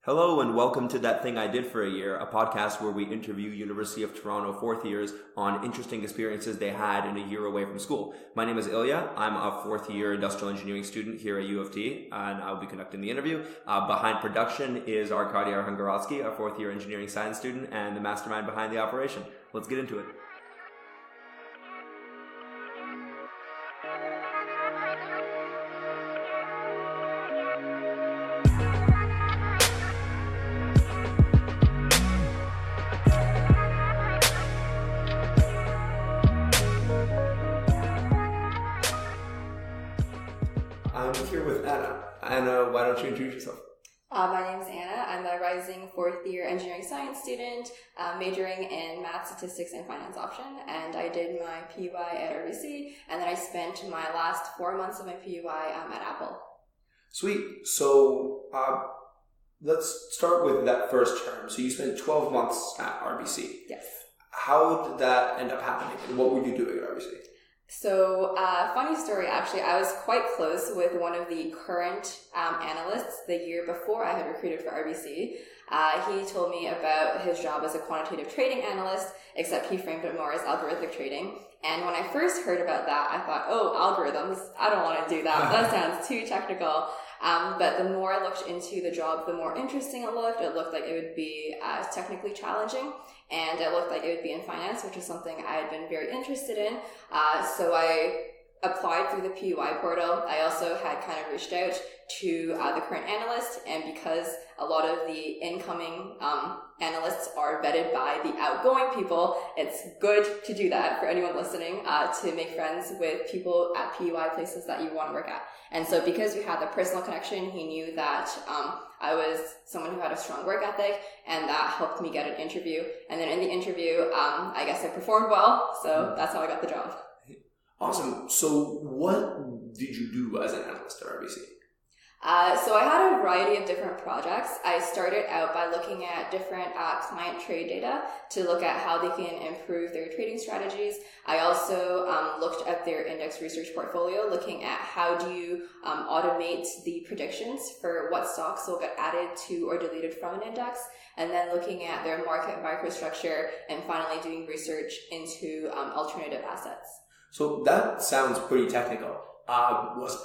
Hello and welcome to That Thing I Did for a Year, a podcast where we interview University of Toronto fourth years on interesting experiences they had in a year away from school. My name is Ilya. I'm a fourth year industrial engineering student here at U of T, and I'll be conducting the interview. Behind production is Arkady Arhangorodsky, a fourth year engineering science student and the mastermind behind the operation. Let's get into it. I'm here with Anna. Anna, why don't you introduce yourself? My name is Anna. I'm a rising fourth year engineering science student, majoring in math, statistics, and finance option. And I did my PUI at RBC, and then I spent my last 4 months of my PUI at Apple. Sweet. So let's start with that first term. So you spent 12 months at RBC. Yes. How did that end up happening? And what were you doing at RBC? So, funny story, actually. I was quite close with one of the current analysts the year before I had recruited for RBC. He told me about his job as a quantitative trading analyst, except he framed it more as algorithmic trading. And when I first heard about that, I thought, oh, algorithms, I don't want to do that. That sounds too technical. But the more I looked into the job, the more interesting it looked. It looked like it would be technically challenging. And it looked like it would be in finance, which is something I had been very interested in. So I applied through the PUI portal. I also had kind of reached out to the current analyst, and because a lot of the incoming analysts are vetted by the outgoing people, it's good to do that for anyone listening, to make friends with people at PUI places that you want to work at. And so because we had the personal connection, he knew that I was someone who had a strong work ethic, and that helped me get an interview. And then in the interview, I guess I performed well, so that's how I got the job. Awesome. So what did you do as an analyst at RBC? So I had a variety of different projects. I started out by looking at different client trade data to look at how they can improve their trading strategies. I also looked at their index research portfolio, looking at how do you automate the predictions for what stocks will get added to or deleted from an index, and then looking at their market microstructure, and finally doing research into alternative assets. So that sounds pretty technical. Was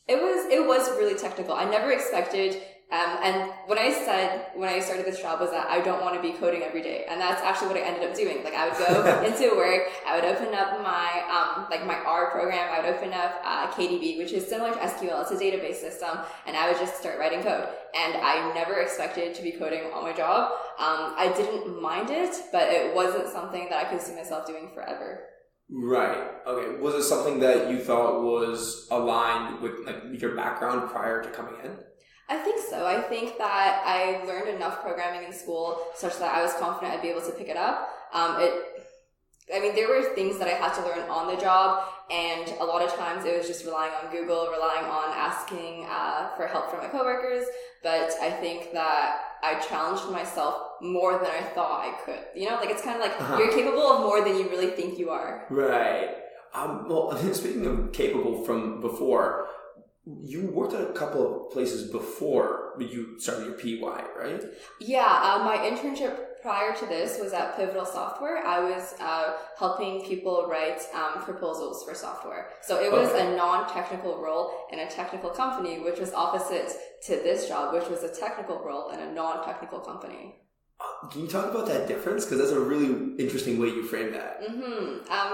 It was really technical. I never expected, and when I started this job was that I don't want to be coding every day. And that's actually what I ended up doing. Like, I would go into work, I would open up my R program, I would open up KDB, which is similar to SQL. It's a database system, and I would just start writing code. And I never expected to be coding on my job. I didn't mind it, but it wasn't something that I could see myself doing forever. Right. Okay. Was it something that you thought was aligned with your background prior to coming in? I think so. I think that I learned enough programming in school such that I was confident I'd be able to pick it up. There were things that I had to learn on the job, and a lot of times it was just relying on Google, relying on asking for help from my coworkers. But I think that I challenged myself more than I thought I could. It's kind of like you're capable of more than you really think you are. Right. Well, speaking of capable from before, you worked at a couple of places before you started your PY, right? Yeah, my internship prior to this was at Pivotal Software. I was helping people write proposals for software. So it was a non-technical role in a technical company, which was opposite to this job, which was a technical role in a non-technical company. Can you talk about that difference? Because that's a really interesting way you frame that.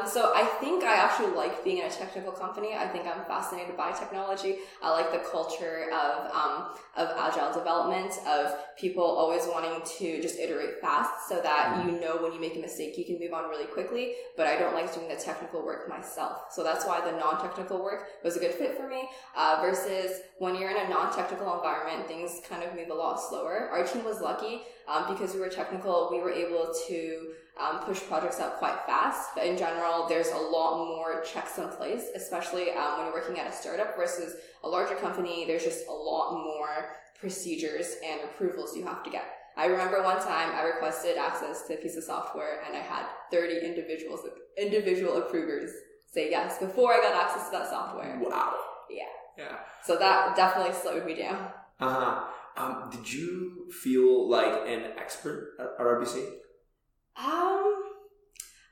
So I think I actually like being in a technical company. I think I'm fascinated by technology. I like the culture of agile development, of people always wanting to just iterate fast so that when you make a mistake, you can move on really quickly. But I don't like doing the technical work myself. So that's why the non-technical work was a good fit for me, versus when you're in a non-technical environment, things kind of move a lot slower. Our team was lucky. Because we were technical, we were able to push projects out quite fast. But in general, there's a lot more checks in place, especially when you're working at a startup versus a larger company. There's just a lot more procedures and approvals you have to get. I remember one time I requested access to a piece of software, and I had 30 individual approvers say yes before I got access to that software. Wow. Yeah. Yeah. So that definitely slowed me down. Did you feel like an expert at RBC?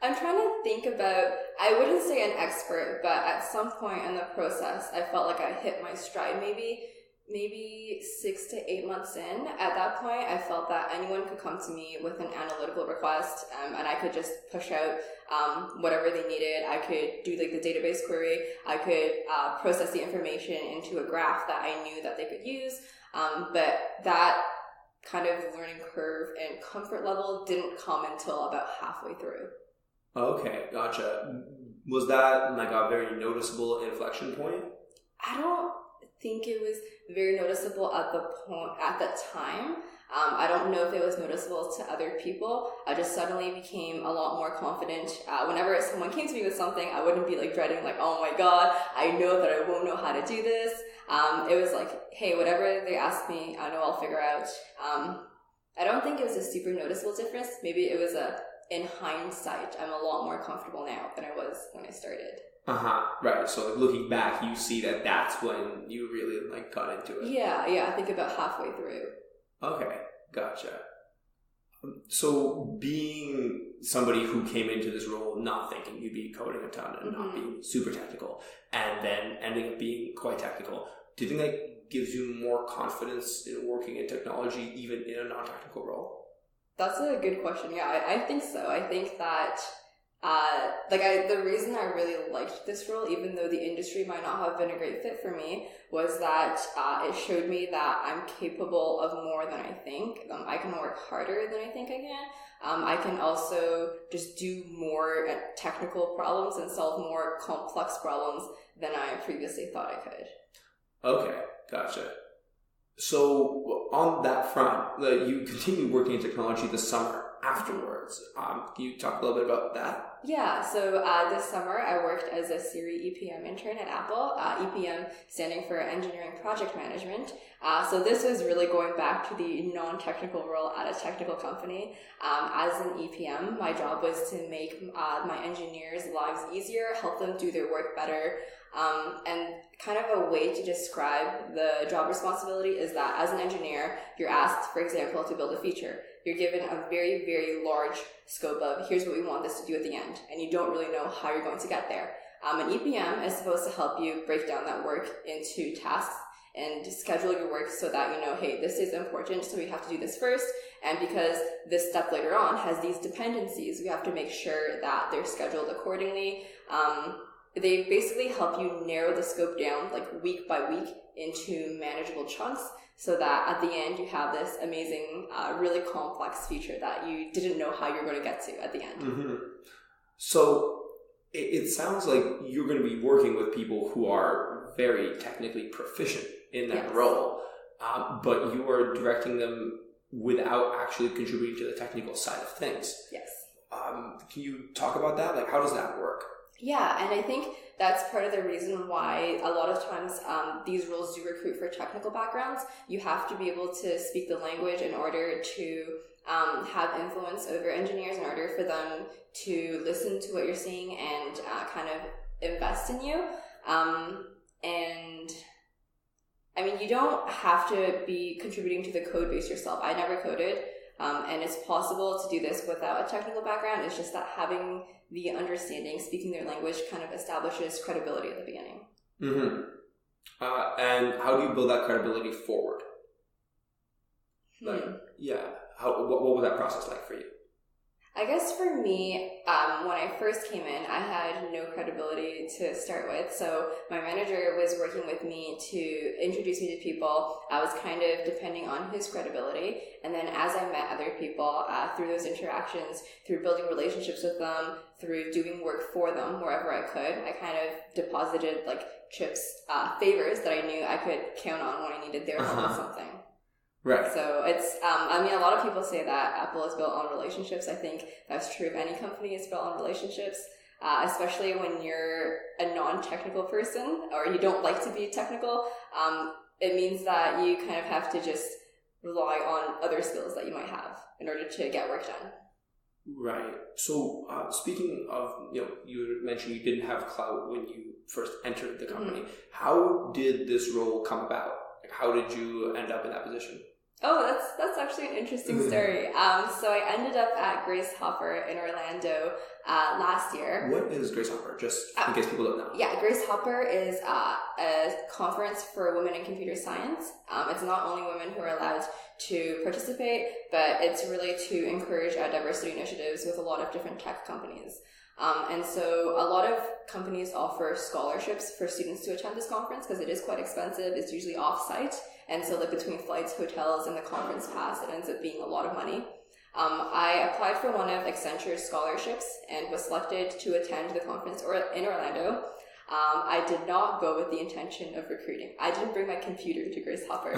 I'm trying to think about, I wouldn't say an expert, but at some point in the process, I felt like I hit my stride maybe 6 to 8 months in. At that point, I felt that anyone could come to me with an analytical request, and I could just push out whatever they needed. I could do like the database query. I could process the information into a graph that I knew that they could use. But that kind of learning curve and comfort level didn't come until about halfway through. Okay, gotcha. Was that like a very noticeable inflection point? I don't think it was very noticeable at the time. I don't know if it was noticeable to other people. I just suddenly became a lot more confident. Whenever someone came to me with something, I wouldn't be like dreading like, oh my god, I know that I won't know how to do this. It was like, hey, whatever they ask me, I know I'll figure out. I don't think it was a super noticeable difference. Maybe it was in hindsight, I'm a lot more comfortable now than I was when I started. Right. So like looking back, you see that that's when you really like got into it. Yeah. I think about halfway through. Okay, gotcha. So being somebody who came into this role not thinking you'd be coding a ton and not being super technical, and then ending up being quite technical, do you think that gives you more confidence in working in technology even in a non-technical role? That's a good question. Yeah, I think so. I think that the reason I really liked this role, even though the industry might not have been a great fit for me, was that it showed me that I'm capable of more than I think. I can work harder than I think I can. I can also just do more technical problems and solve more complex problems than I previously thought I could. Okay, gotcha. So on that front, you continued working in technology this summer afterwards. Can you talk a little bit about that? Yeah, so this summer I worked as a Siri EPM intern at Apple, EPM standing for Engineering Project Management. So this was really going back to the non-technical role at a technical company. As an EPM, my job was to make my engineers' lives easier, help them do their work better. And kind of a way to describe the job responsibility is that as an engineer, you're asked, for example, to build a feature. You're given a very, very large scope of here's what we want this to do at the end, and you don't really know how you're going to get there. An EPM is supposed to help you break down that work into tasks and schedule your work so that you know, hey, this is important, so we have to do this first, and because this step later on has these dependencies, we have to make sure that they're scheduled accordingly. They basically help you narrow the scope down like week by week into manageable chunks so that at the end you have this amazing, really complex feature that you didn't know how you're going to get to at the end. Mm-hmm. So it sounds like you're going to be working with people who are very technically proficient in that role, but you are directing them without actually contributing to the technical side of things. Yes. Can you talk about that? Like, how does that work? Yeah, and I think that's part of the reason why a lot of times these roles do recruit for technical backgrounds. You have to be able to speak the language in order to have influence over engineers, in order for them to listen to what you're saying and kind of invest in you. And I mean, you don't have to be contributing to the code base yourself. I never coded. And it's possible to do this without a technical background. It's just that having the understanding, speaking their language, kind of establishes credibility at the beginning. Mm-hmm. And how do you build that credibility forward? What was that process like for you? I guess for me, when I first came in, I had no credibility to start with. So my manager was working with me to introduce me to people. I was kind of depending on his credibility. And then as I met other people through those interactions, through building relationships with them, through doing work for them wherever I could, I kind of deposited like chips, favors that I knew I could count on when I needed their help with something. Right. So it's, a lot of people say that Apple is built on relationships. I think that's true of any company is built on relationships, especially when you're a non-technical person or you don't like to be technical. It means that you kind of have to just rely on other skills that you might have in order to get work done. Right. So speaking of, you mentioned you didn't have clout when you first entered the company. Mm-hmm. How did this role come about? How did you end up in that position? Oh, that's actually an interesting story. So I ended up at Grace Hopper in Orlando last year. What is Grace Hopper? Just in case people don't know. Yeah, Grace Hopper is a conference for women in computer science. It's not only women who are allowed to participate, but it's really to encourage diversity initiatives with a lot of different tech companies. And so a lot of companies offer scholarships for students to attend this conference because it is quite expensive. It's usually off-site. And so like between flights, hotels, and the conference pass, it ends up being a lot of money. I applied for one of Accenture's scholarships and was selected to attend the conference in Orlando. I did not go with the intention of recruiting. I didn't bring my computer to Grace Hopper.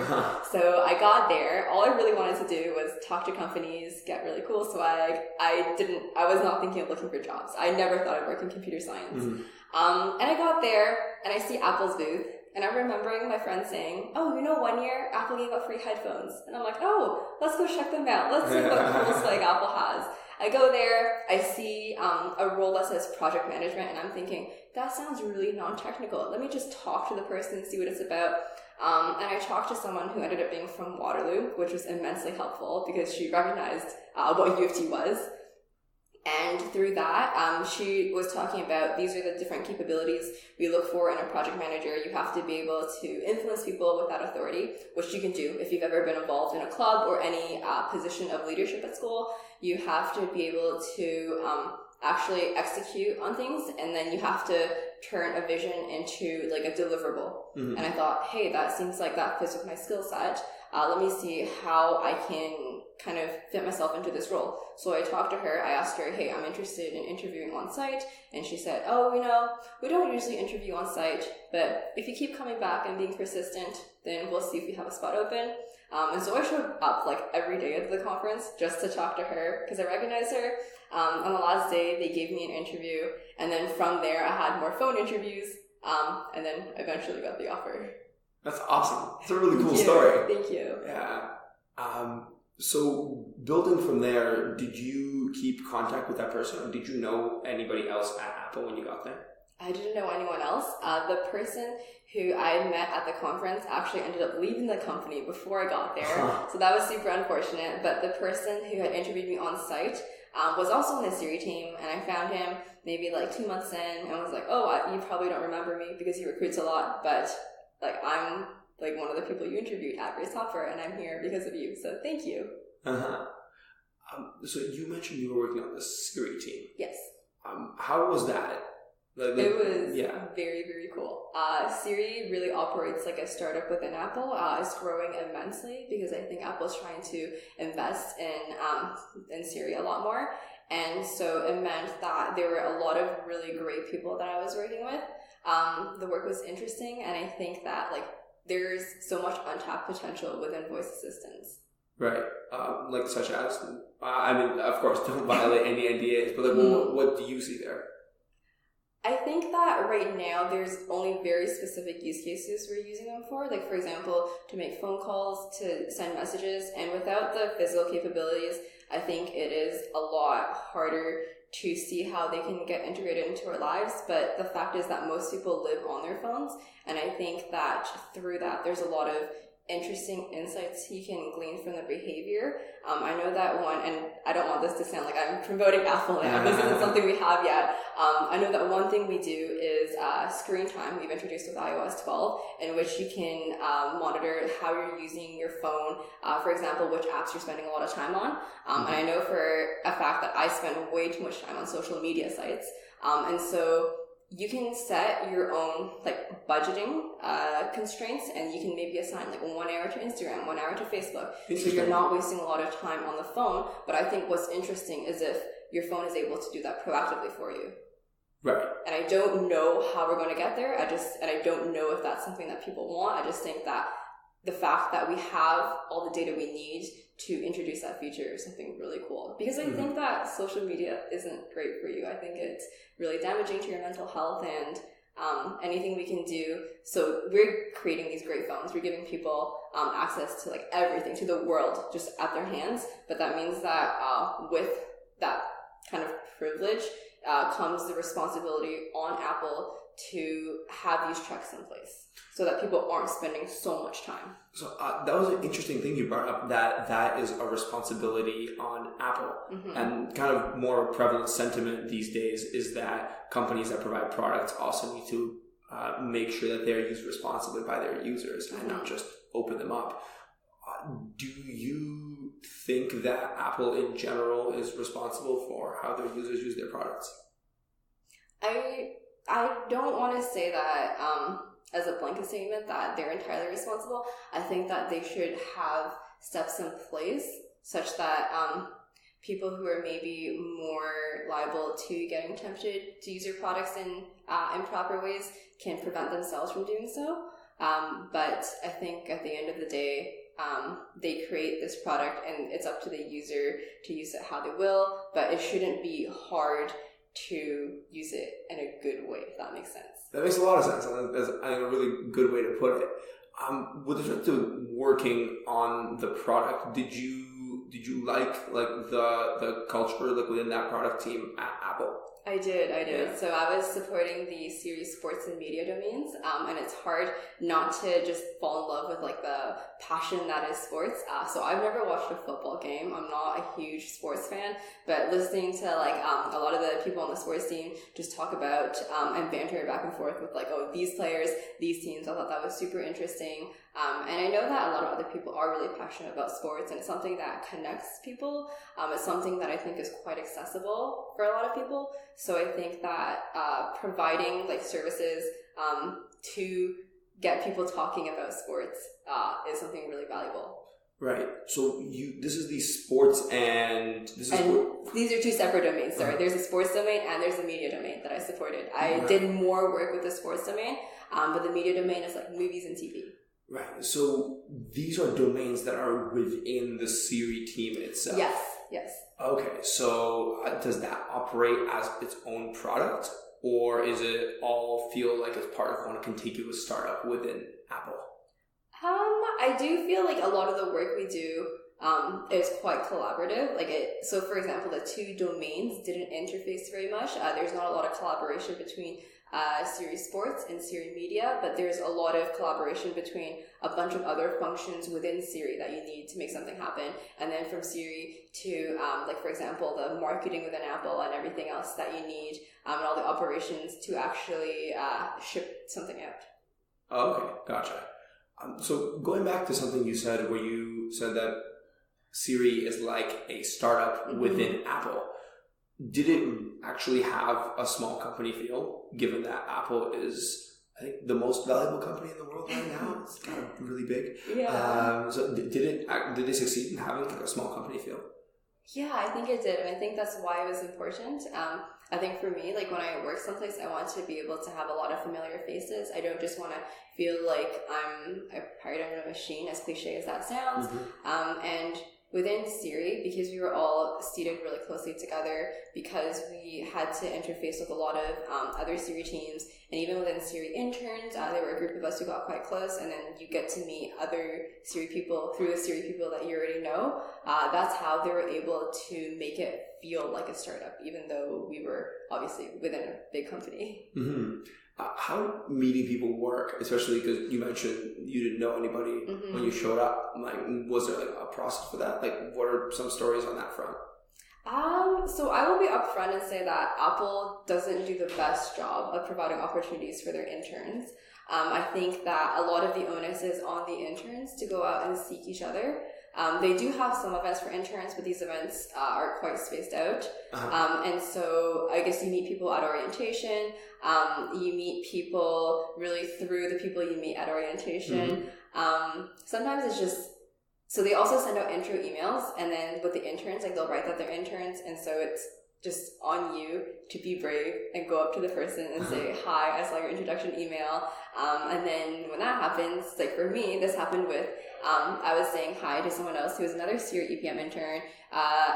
So I got there. All I really wanted to do was talk to companies, get really cool swag. I was not thinking of looking for jobs. I never thought I'd work in computer science. And I got there and I see Apple's booth. And I'm remembering my friend saying, oh, 1 year Apple gave out free headphones. And I'm like, oh, let's go check them out. Let's see what cool swag Apple has. I go there, I see a role that says project management, and I'm thinking, that sounds really non-technical. Let me just talk to the person and see what it's about. And I talked to someone who ended up being from Waterloo, which was immensely helpful because she recognized what U of T was. And through that, she was talking about these are the different capabilities we look for in a project manager. You have to be able to influence people with that authority, which you can do if you've ever been involved in a club or any position of leadership at school. You have to be able to actually execute on things, and then you have to turn a vision into like a deliverable. And I thought, hey, that seems like that fits with my skill set. Let me see how I can kind of fit myself into this role. So I talked to her. I asked her, hey, I'm interested in interviewing on site. And she said, oh, we don't usually interview on site, but if you keep coming back and being persistent, then we'll see if we have a spot open. And so I showed up like every day at the conference just to talk to her because I recognized her. On the last day, they gave me an interview. And then from there, I had more phone interviews. And then eventually got the offer. That's awesome. It's a really cool story. Thank you. Yeah. So building from there, did you keep contact with that person, or did you know anybody else at Apple when you got there? I didn't know anyone else. The person who I met at the conference actually ended up leaving the company before I got there. So that was super unfortunate. But the person who had interviewed me on site was also on the Siri team, and I found him maybe like 2 months in and was like, oh, you probably don't remember me because he recruits a lot, but like I'm like one of the people you interviewed at Grace Hopper, and I'm here because of you. So thank you. So you mentioned you were working on the Siri team. Yes. How was that? It was very, very cool. Siri really operates like a startup within Apple. It's growing immensely because I think Apple's trying to invest in Siri a lot more. And so it meant that there were a lot of really great people that I was working with. The work was interesting, and I think that like there's so much untapped potential within voice assistants. Right. Like such as, I mean, of course, don't violate any NDAs, but like, what do you see there? I think that right now there's only very specific use cases we're using them for. Like, for example, to make phone calls, to send messages, and without the physical capabilities, I think it is a lot harder to see how they can get integrated into our lives. But the fact is that most people live on their phones, and I think that through that there's a lot of interesting insights you can glean from the behavior. I know that one, and I don't want this to sound like I'm promoting Apple now. This isn't something we have yet. I know that one thing we do is screen time. We've introduced with iOS 12, in which you can monitor how you're using your phone. For example, which apps you're spending a lot of time on. And I know for a fact that I spend way too much time on social media sites. And so you can set your own like budgeting constraints, and you can maybe assign like 1 hour to Instagram, 1 hour to Facebook. So you're not wasting a lot of time on the phone. But I think what's interesting is if your phone is able to do that proactively for you. Right. And I don't know how we're going to get there. I don't know if that's something that people want. I just think that the fact that we have all the data we need to introduce that feature is something really cool. Because I think that social media isn't great for you. I think it's really damaging to your mental health, and anything we can do. So we're creating these great phones. We're giving people access to like everything, to the world, just at their hands. But that means that with that kind of privilege comes the responsibility on Apple to have these checks in place so that people aren't spending so much time. So that was an interesting thing you brought up, that is a responsibility on Apple. And kind of more prevalent sentiment these days is that companies that provide products also need to make sure that they're used responsibly by their users and not just open them up. Do you think that Apple in general is responsible for how their users use their products? I don't want to say that as a blanket statement that they're entirely responsible. I think that they should have steps in place such that people who are maybe more liable to getting tempted to use your products in improper ways can prevent themselves from doing so. But I think at the end of the day, they create this product and it's up to the user to use it how they will, but it shouldn't be hard to use it in a good way, if that makes sense. That makes a lot of sense. That's a really good way to put it. With respect to working on the product, did you like the culture within that product team at Apple? I did. Yeah. So I was supporting the Siri sports and media domains, and it's hard not to just fall in love with the passion that is sports. So I've never watched a football game. I'm not a huge sports fan, but listening to a lot of the people on the sports team just talk about and banter back and forth with these players, these teams, I thought that was super interesting. And I know that a lot of other people are really passionate about sports, and it's something that connects people. It's something that I think is quite accessible for a lot of people. So I think that providing services to get people talking about sports is something really valuable. Right. So this is the sports and this is these are two separate domains. Sorry, there's a sports domain and there's a media domain that I supported. I did more work with the sports domain, but the media domain is movies and TV. Right. So these are domains that are within the Siri team itself. Yes. Okay. So does that operate as its own product, or is it all feel like it's part of one contiguous startup within Apple? I do feel like a lot of the work we do is quite collaborative. So for example, the two domains didn't interface very much. There's not a lot of collaboration between Siri Sports and Siri Media, but there's a lot of collaboration between a bunch of other functions within Siri that you need to make something happen. And then from Siri to, for example, the marketing within Apple and everything else that you need, and all the operations to actually ship something out. Okay, gotcha. So going back to something you said, where you said that Siri is like a startup within Apple. Did it actually have a small company feel, given that Apple is, I think, the most valuable company in the world right now? It's kind of really big. Yeah. So did they succeed in having a small company feel? Yeah, I think it did. And I think that's why it was important. I think for me, when I work someplace, I want to be able to have a lot of familiar faces. I don't just want to feel like I'm a part of a machine, as cliche as that sounds. And within Siri, because we were all seated really closely together, because we had to interface with a lot of other Siri teams, and even within Siri interns, there were a group of us who got quite close, and then you get to meet other Siri people through the Siri people that you already know. That's how they were able to make it feel like a startup, even though we were obviously within a big company. How meeting people work, especially because you mentioned you didn't know anybody when you showed up. Was there a process for that? What are some stories on that front? So I will be upfront and say that Apple doesn't do the best job of providing opportunities for their interns. I think that a lot of the onus is on the interns to go out and seek each other. They do have some events for interns, but these events are quite spaced out. And so I guess you meet people at orientation. You meet people really through the people you meet at orientation. Sometimes it's just, so they also send out intro emails, and then with the interns, they'll write that they're interns, and so it's just on you to be brave and go up to the person and say, hi, I saw your introduction email. And then when that happens, for me, this happened with, I was saying hi to someone else who was another Siri EPM intern.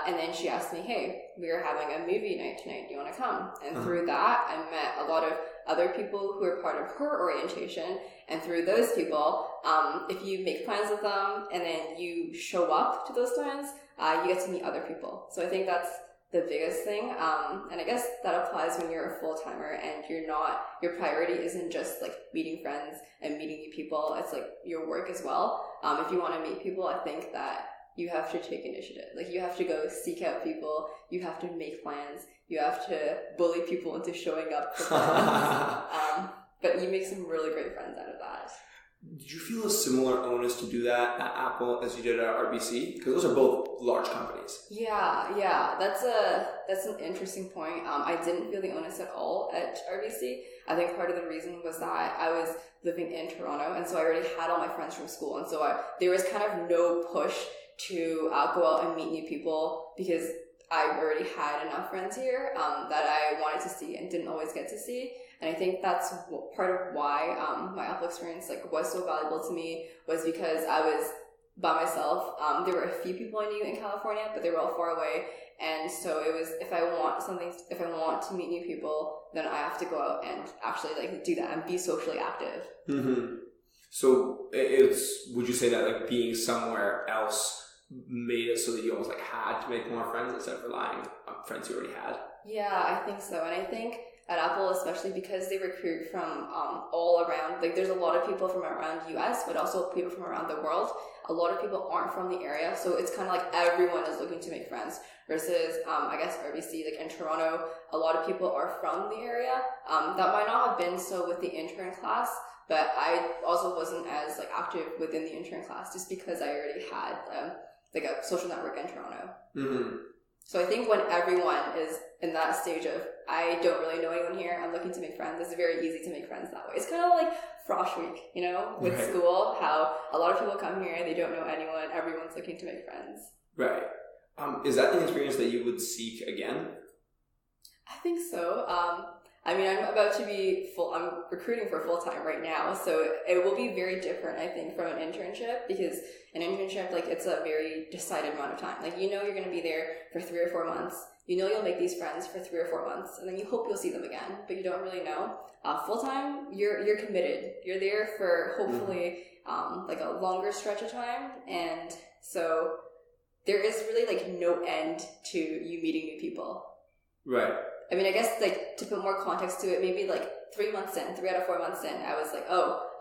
And then she asked me, hey, we are having a movie night tonight. Do you want to come? And through that, I met a lot of other people who were part of her orientation. And through those people, if you make plans with them and then you show up to those plans, you get to meet other people. So I think that's the biggest thing. And I guess that applies when you're a full-timer and your priority isn't just like meeting friends and meeting new people. It's like your work as well. If you want to meet people, I think that you have to take initiative. Like you have to go seek out people. You have to make plans. You have to bully people into showing up for plans. But you make some really great friends out of that. Did you feel a similar onus to do that at Apple as you did at RBC? Because those are both large companies. Yeah. That's an interesting point. I didn't feel the onus at all at RBC. I think part of the reason was that I was living in Toronto, and so I already had all my friends from school, and so there was kind of no push to go out and meet new people because I already had enough friends here that I wanted to see and didn't always get to see. And I think that's part of why my Apple experience was so valuable to me, was because I was by myself. There were a few people I knew in California, but they were all far away. And so it was, if I want to meet new people, then I have to go out and actually do that and be socially active. Mm-hmm. So would you say that being somewhere else made it so that you almost had to make more friends instead of relying on friends you already had? Yeah, I think so. And I think at Apple, especially because they recruit from all around, there's a lot of people from around US, but also people from around the world. A lot of people aren't from the area, so it's kind of like everyone is looking to make friends. Versus, I guess RBC, in Toronto, a lot of people are from the area. That might not have been so with the intern class, but I also wasn't as active within the intern class just because I already had a social network in Toronto. Mm-hmm. So I think when everyone is in that stage of, I don't really know anyone here, I'm looking to make friends, it's very easy to make friends that way. It's kind of like Frosh Week, with right. School, how a lot of people come here, they don't know anyone, everyone's looking to make friends. Right. Is that the experience that you would seek again? I think so. I'm about to be I'm recruiting for full-time right now, so it will be very different, I think, from an internship, because an internship, it's a very decided amount of time. You're going to be there for 3 or 4 months. You'll make these friends for 3 or 4 months, and then you hope you'll see them again, but you don't really know. Full-time, you're committed. You're there for hopefully a longer stretch of time, and so there is really no end to you meeting new people. Right. I guess to put more context to it, maybe 3 months in, 3 out of 4 months in, I was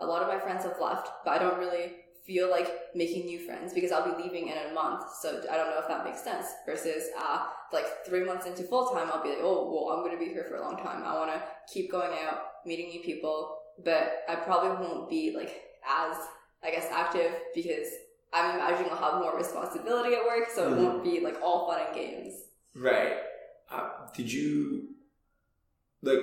a lot of my friends have left, but I don't really feel like making new friends because I'll be leaving in a month. So I don't know if that makes sense. Versus 3 months into full time, I'll be I'm going to be here for a long time. I want to keep going out, meeting new people, but I probably won't be as active because I'm imagining I'll have more responsibility at work. So it won't be all fun and games. Right. Did you,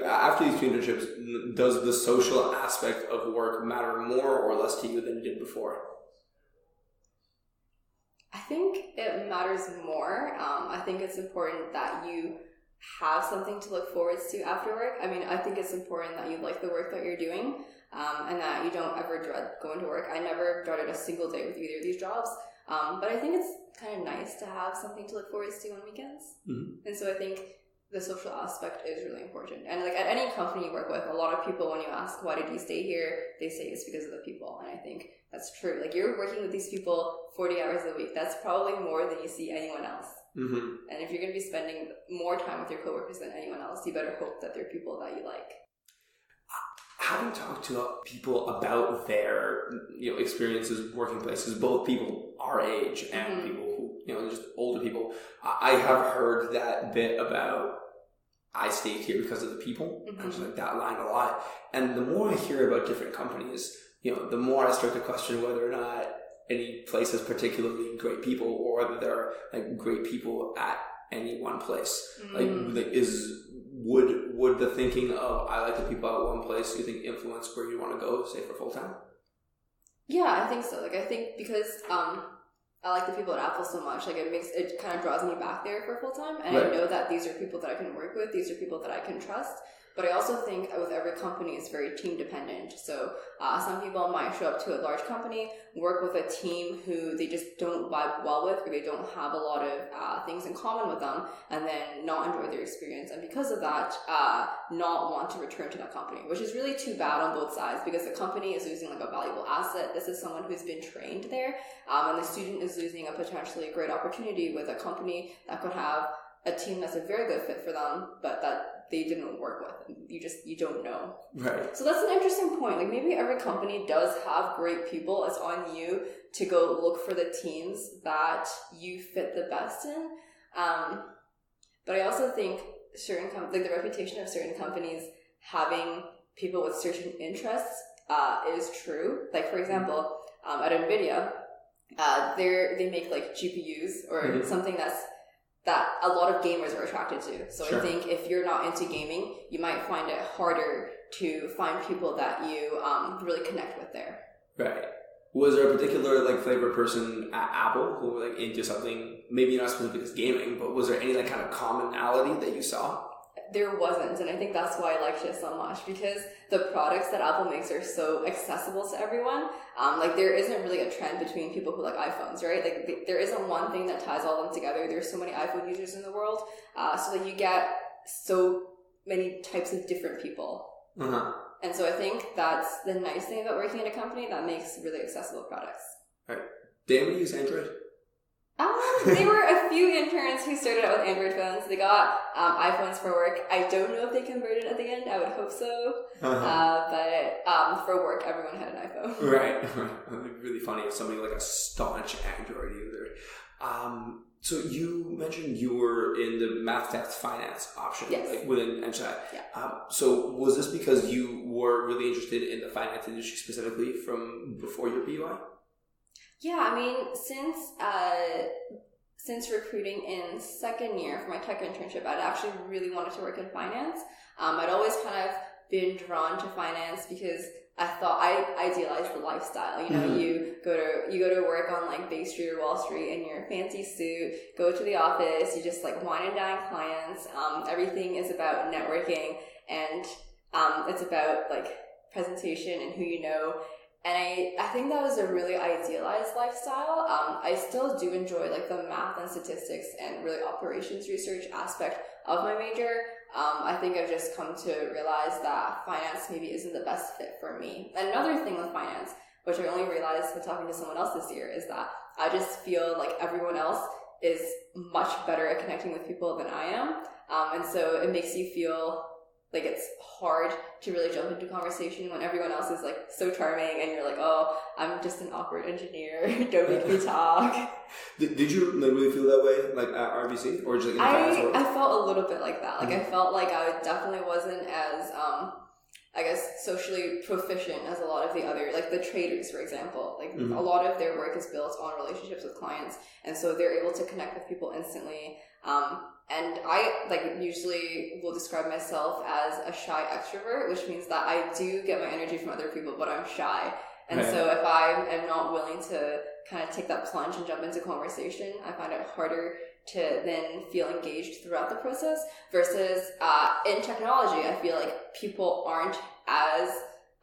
after these 2 internships, does the social aspect of work matter more or less to you than it did before? I think it matters more. I think it's important that you have something to look forward to after work. I think it's important that you like the work that you're doing, and that you don't ever dread going to work. I never dreaded a single day with either of these jobs. But I think it's kind of nice to have something to look forward to on weekends. Mm-hmm. And so I think the social aspect is really important. And at any company you work with, a lot of people, when you ask, why did you stay here? They say it's because of the people. And I think that's true. You're working with these people 40 hours a week. That's probably more than you see anyone else. Mm-hmm. And if you're going to be spending more time with your coworkers than anyone else, you better hope that they're people that you like. Having talked to people about their experiences, working places, both people our age and people who just older people, I have heard that bit about I stayed here because of the people. Mm-hmm. I just that line a lot. And the more I hear about different companies, the more I start to question whether or not any place has particularly great people or whether there are great people at any one place. Mm-hmm. Would the thinking of I like the people at one place, you think, influence where you want to go, say, for full time? Yeah, I think so. I think because I like the people at Apple so much, it kind of draws me back there for full time, and right. I know that these are people that I can work with, these are people that I can trust. But I also think with every company, it's very team dependent. So some people might show up to a large company, work with a team who they just don't vibe well with, or they don't have a lot of things in common with them, and then not enjoy their experience. And because of that, not want to return to that company, which is really too bad on both sides, because the company is losing a valuable asset. This is someone who's been trained there, and the student is losing a potentially great opportunity with a company that could have a team that's a very good fit for them, but that they didn't work with. You don't know. Right. So that's an interesting point. Like maybe every company does have great people. It's on you to go look for the teams that you fit the best in. But I also think like the reputation of certain companies having people with certain interests is true. Like for example, at NVIDIA, they make like GPUs or something that a lot of gamers are attracted to. So I think if you're not into gaming, you might find it harder to find people that you really connect with there. Right. Was there a particular like favorite person at Apple who were like into something, maybe not specific as gaming, but was there any like kind of commonality that you saw? There wasn't, and I think that's why I liked it so much, because the products that Apple makes are so accessible to everyone. Like there isn't really a trend between people who like iPhones, right? Like there isn't one thing that ties all of them together. There's so many iPhone users in the world, so that you get so many types of different people. And so I think that's the nice thing about working at a company that makes really accessible products. All right. Did anybody use Android? There were a few interns who started out with Android phones. They got iPhones for work. I don't know if they converted at the end. I would hope so. But for work, everyone had an iPhone. Right. It'd be really funny if somebody like a staunch Android user. So you mentioned you were in the math, tax, finance option, like within MSHI. Yeah. So was this because you were really interested in the finance industry specifically from before your PUI? Yeah, I mean, since recruiting in second year for my tech internship, I'd actually really wanted to work in finance. I'd always kind of been drawn to finance because I thought I idealized the lifestyle. You know, you go to work on like Bay Street or Wall Street in your fancy suit, go to the office, you just like wine and dine clients. Everything is about networking and it's about like presentation and who you know. And I think that was a really idealized lifestyle. I still do enjoy like the math and statistics and really operations research aspect of my major. I think I've just come to realize that finance maybe isn't the best fit for me. And another thing with finance, which I only realized when talking to someone else this year, is that I just feel like everyone else is much better at connecting with people than I am. And so it makes you feel like it's hard to really jump into conversation when everyone else is like so charming and you're like, oh, I'm just an awkward engineer. Don't make me talk. Did you really feel that way like at RBC or just like in the finance world? I felt a little bit like that. Like I felt like I definitely wasn't as I guess socially proficient as a lot of the other, like the traders, for example. Like a lot of their work is built on relationships with clients, and so they're able to connect with people instantly. And I like usually will describe myself as a shy extrovert, which means that I do get my energy from other people, but I'm shy. And so if I am not willing to kind of take that plunge and jump into conversation, I find it harder to then feel engaged throughout the process versus in technology, I feel like people aren't as,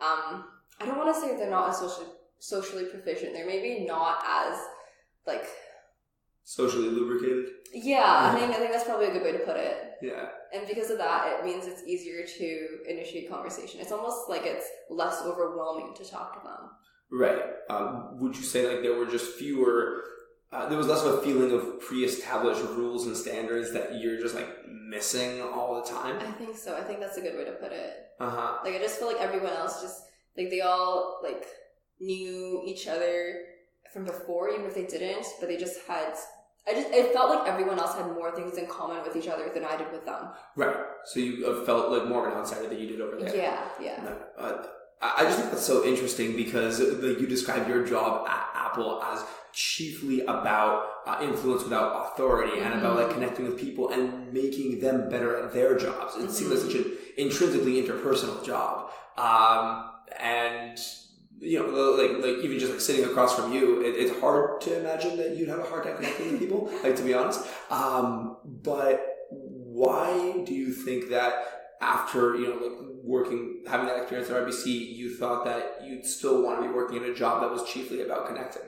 I don't want to say they're not as socially proficient. They're maybe not as like socially lubricated. Yeah, I think that's probably a good way to put it. Yeah. And because of that, it means it's easier to initiate conversation. It's almost like it's less overwhelming to talk to them. Right. Would you say like there were just fewer, there was less of a feeling of pre-established rules and standards that you're just like missing all the time? I think so. I think that's a good way to put it. Like I just feel like everyone else just, like they all like knew each other from before, even if they didn't, but they just had, it felt like everyone else had more things in common with each other than I did with them. Right. So you felt like more of an outsider than you did over there. Yeah. I just think that's so interesting because you described your job at Apple as chiefly about influence without authority and about like connecting with people and making them better at their jobs. It seems like such an intrinsically interpersonal job. And you know, like even just like sitting across from you, it's hard to imagine that you'd have a hard time connecting with people, like to be honest. But why do you think that after, you know, like having that experience at RBC, you thought that you'd still want to be working in a job that was chiefly about connecting?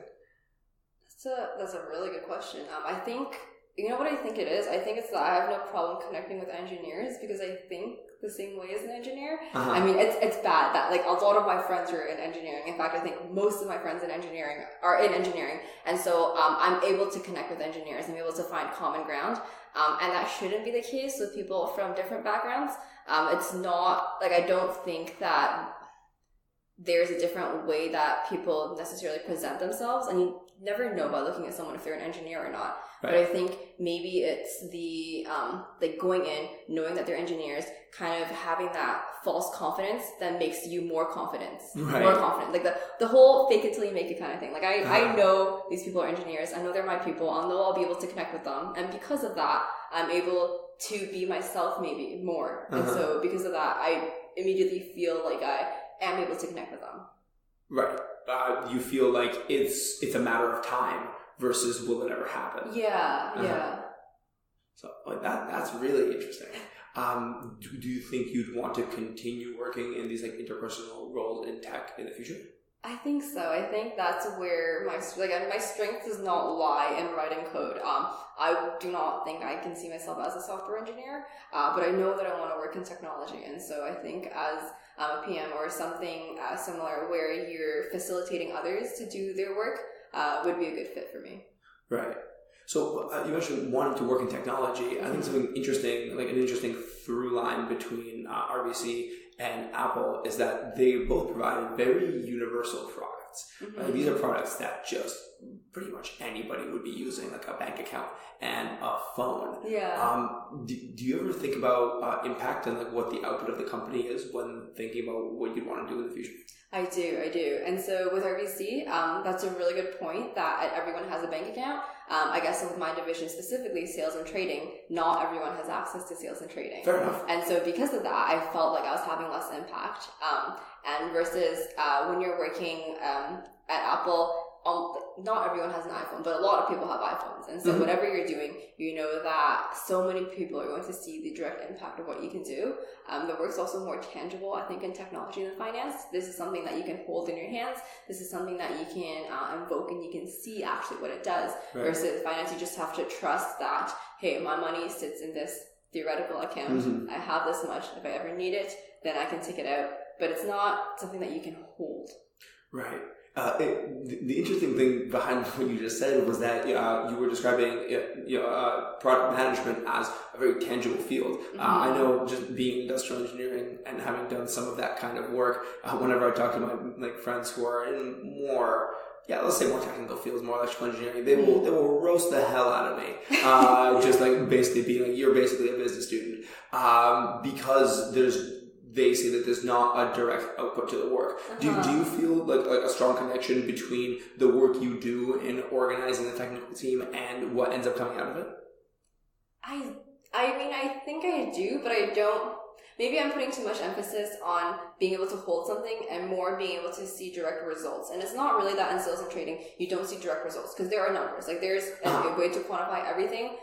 That's a really good question. I think You know what I think it is? I think it's that I have no problem connecting with engineers because I think the same way as an engineer. I mean, it's bad that like a lot of my friends are in engineering. In fact, I think most of my friends in engineering are in engineering. And so I'm able to connect with engineers. I'm able to find common ground. And that shouldn't be the case with people from different backgrounds. It's not, like, I don't think that there's a different way that people necessarily present themselves. And you never know by looking at someone if they're an engineer or not. Right. But I think maybe it's the, like going in, knowing that they're engineers, kind of having that false confidence that makes you more confident. Right. More confident. Like the whole fake it till you make it kind of thing. Like I know these people are engineers. I know they're my people. I know I'll be able to connect with them. And because of that, I'm able to be myself maybe more. And so because of that, I immediately feel like I am able to connect with them. Right. You feel like it's a matter of time versus will it ever happen? Yeah. So like that's really interesting. Do you think you'd want to continue working in these like interpersonal roles in tech in the future? I think so. I think that's where my strength does not lie in writing code. I do not think I can see myself as a software engineer, but I know that I want to work in technology. And so I think as a PM or something similar where you're facilitating others to do their work would be a good fit for me. Right. So you mentioned wanting to work in technology. I think something interesting, like an interesting through line between RBC and Apple is that they both provide very universal products. Right? These are products that just pretty much anybody would be using, like a bank account and a phone. Yeah. Do you ever think about impact and like what the output of the company is when thinking about what you'd want to do in the future? I do. And so with RBC, that's a really good point that everyone has a bank account. I guess with my division specifically, sales and trading, not everyone has access to sales and trading. Fair enough. And so because of that, I felt like I was having less impact. And versus when you're working at Apple, not everyone has an iPhone, but a lot of people have iPhones. And so whatever you're doing, you know that so many people are going to see the direct impact of what you can do. The work's also more tangible, I think, in technology than finance. This is something that you can hold in your hands. This is something that you can invoke and you can see actually what it does. Right. Versus finance, you just have to trust that, hey, my money sits in this theoretical account. I have this much. If I ever need it, then I can take it out. But it's not something that you can hold. Right. The interesting thing behind what you just said was that you were describing product management as a very tangible field. I know just being industrial engineering and having done some of that kind of work, whenever I talk to my friends who are in more, let's say more technical fields, more electrical engineering, they will roast the hell out of me. Just like basically being like, you're basically a business student, because they say that there's not a direct output to the work. Do you feel like a strong connection between the work you do in organizing the technical team and what ends up coming out of it? I mean, I think I do, but I don't. Maybe I'm putting too much emphasis on being able to hold something and more being able to see direct results. And it's not really that in sales and trading you don't see direct results because there are numbers. Like there's a way to quantify everything.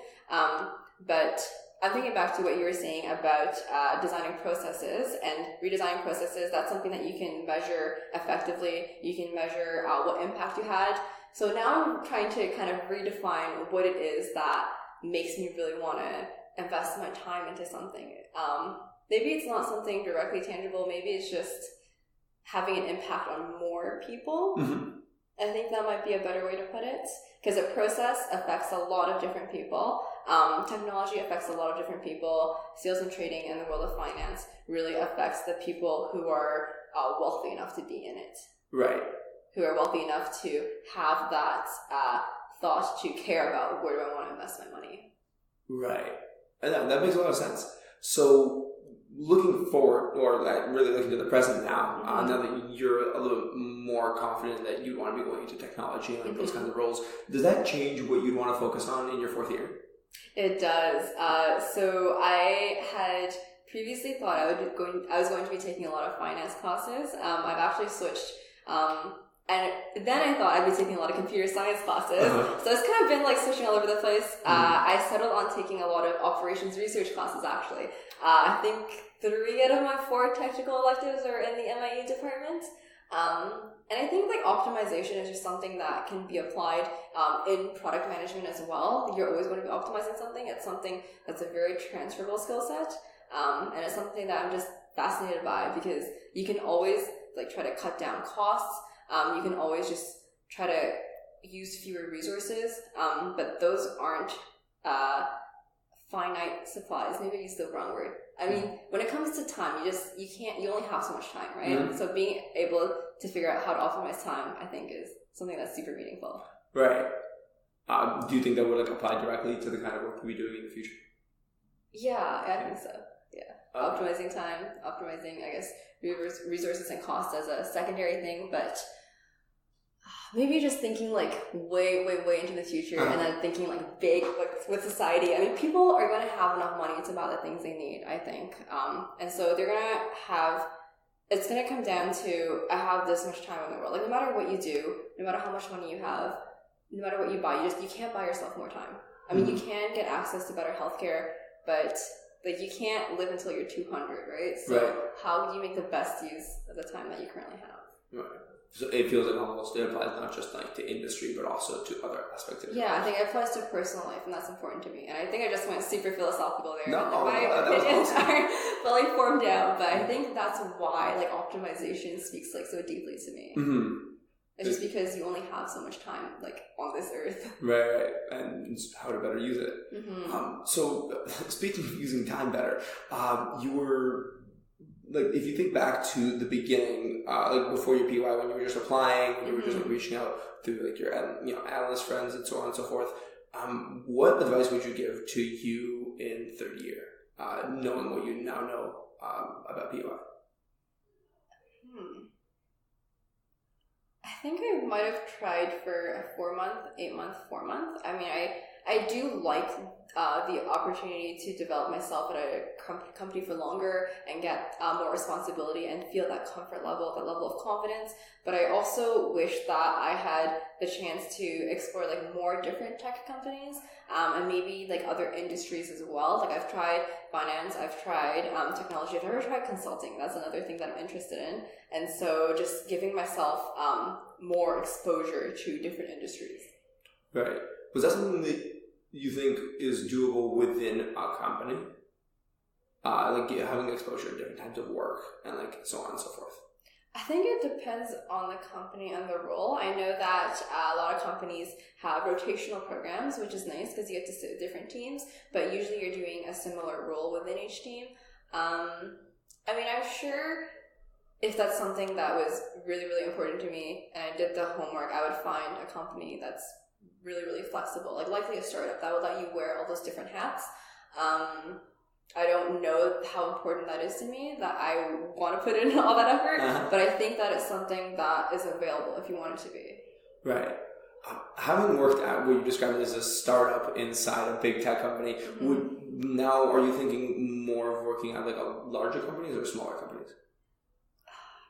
But I'm thinking back to what you were saying about designing processes and redesigning processes. That's something that you can measure effectively. You can measure what impact you had. So now I'm trying to kind of redefine what it is that makes me really want to invest my time into something. Maybe it's not something directly tangible. Maybe it's just having an impact on more people. I think that might be a better way to put it, because a process affects a lot of different people. Technology affects a lot of different people. Sales and trading in the world of finance really affects the people who are wealthy enough to be in it. Right. Who are wealthy enough to have that thought to care about where do I want to invest my money. Right. And that makes a lot of sense. So looking forward, or really looking to the present now, now that you're a little more confident that you want to be going into technology and those kinds of roles, does that change what you'd want to focus on in your fourth year? It does. So I had previously thought I was going to be taking a lot of finance classes. I've actually switched, and then I thought I'd be taking a lot of computer science classes. So it's kind of been like switching all over the place. I settled on taking a lot of operations research classes actually. I think 3 out of my 4 technical electives are in the MIE department. And I think like optimization is just something that can be applied in product management as well. You're always going to be optimizing something. It's something that's a very transferable skill set. And it's something that I'm just fascinated by because you can always like try to cut down costs. You can always just try to use fewer resources. But those aren't finite supplies. Maybe I used the wrong word. I mean, when it comes to time, you only have so much time, right? Mm-hmm. So being able to figure out how to optimize time, I think, is something that's super meaningful. Right. Do you think that would like apply directly to the kind of work you'll be doing in the future? Yeah, I think so. Yeah. Optimizing time, optimizing, I guess, resources and costs as a secondary thing, but maybe just thinking like way into the future and then thinking like big like with society. I mean, people are going to have enough money to buy the things they need, I think. And so they're going to have, it's going to come down to, I have this much time in the world. Like no matter what you do, no matter how much money you have, no matter what you buy, you can't buy yourself more time. I mean, you can get access to better healthcare, but like you can't live until you're 200, right? So how do you make the best use of the time that you currently have? Right. So it feels like almost it applies not just like to industry, but also to other aspects of it. Yeah, I think it applies to personal life, and that's important to me. And I think I just went super philosophical there. No, my opinions are fully formed out, but I think that's why like optimization speaks like so deeply to me. Mm-hmm. It's just because you only have so much time like on this earth. Right, and how to better use it. Mm-hmm. So speaking of using time better, you were. Like, if you think back to the beginning, like before your PY, when you were just applying, when you were just like reaching out through like your analyst friends and so on and so forth, what advice would you give to you in third year, knowing what you now know about PY? I think I might have tried for a 8-month, 4-month. I mean, I do like the opportunity to develop myself at a company for longer and get more responsibility and feel that comfort level, that level of confidence. But I also wish that I had the chance to explore like more different tech companies and maybe like other industries as well. Like I've tried finance, I've tried technology, I've never tried consulting. That's another thing that I'm interested in. And so just giving myself more exposure to different industries. Right. Was that something that you think is doable within a company? Like having exposure to different types of work and like so on and so forth? I think it depends on the company and the role. I know that a lot of companies have rotational programs, which is nice because you get to sit with different teams, but usually you're doing a similar role within each team. I mean, I'm sure if that's something that was really, really important to me and I did the homework, I would find a company that's really, really flexible, like likely a startup that would let you wear all those different hats. I don't know how important that is to me, that I want to put in all that effort, but I think that it's something that is available if you want it to be. Right. Having worked at what you described as a startup inside a big tech company, now are you thinking more of working at like a larger companies or smaller companies?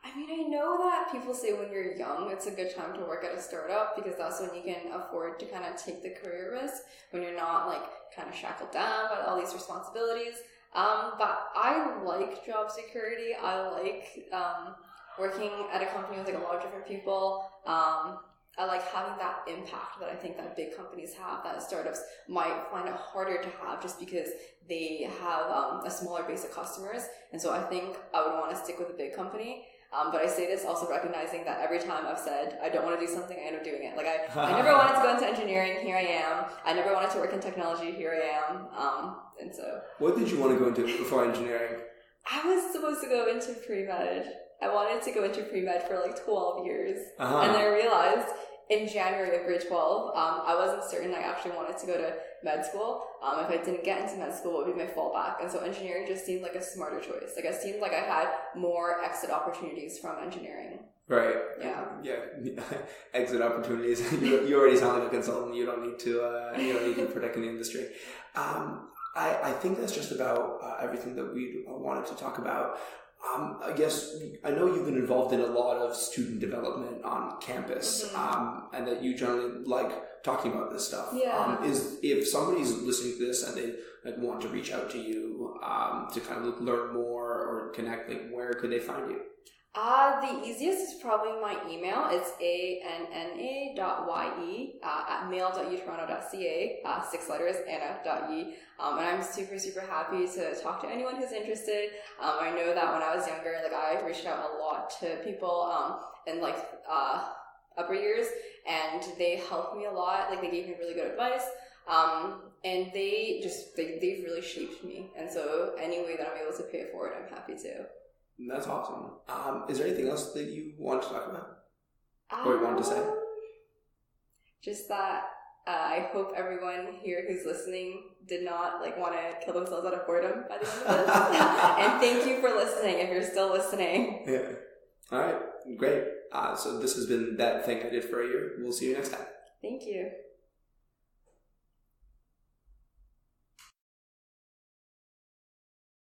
I mean, I know that people say when you're young, it's a good time to work at a startup because that's when you can afford to kind of take the career risk when you're not like kind of shackled down by all these responsibilities. But I like job security. I like working at a company with like a lot of different people. I like having that impact that I think that big companies have that startups might find it harder to have just because they have a smaller base of customers. And so I think I would want to stick with a big company. But I say this also recognizing that every time I've said I don't want to do something, I end up doing it. Like I never wanted to go into engineering, here I am. I never wanted to work in technology, here I am. And so. What did you want to go into before engineering? I was supposed to go into pre-med. I wanted to go into pre-med for like 12 years. And then I realized in January of grade 12, I wasn't certain I actually wanted to go to med school. If I didn't get into med school, it would be my fallback. And so engineering just seemed like a smarter choice. Like it seemed like I had more exit opportunities from engineering. Right. Yeah. Exit opportunities. You already sound like a consultant. You don't need to protect in the industry. I think that's just about everything that we wanted to talk about. I guess I know you've been involved in a lot of student development on campus, and that you generally like talking about this stuff. Yeah. If somebody's listening to this and they like want to reach out to you to kind of learn more or connect, like where could they find you? The easiest is probably my email. It's anna.ye@mail.utoronto.ca, 6 letters, anna.ye. And I'm super, super happy to talk to anyone who's interested. I know that when I was younger, like I reached out a lot to people in like upper years, and they helped me a lot. Like they gave me really good advice. And they've really shaped me. And so any way that I'm able to pay it forward, I'm happy to. That's awesome. Is there anything else that you want to talk about? Or you wanted to say? Just that I hope everyone here who's listening did not like want to kill themselves out of boredom by the end of this. And thank you for listening if you're still listening. Yeah. All right. Great. So this has been That Thing I Did for a Year. We'll see you next time. Thank you.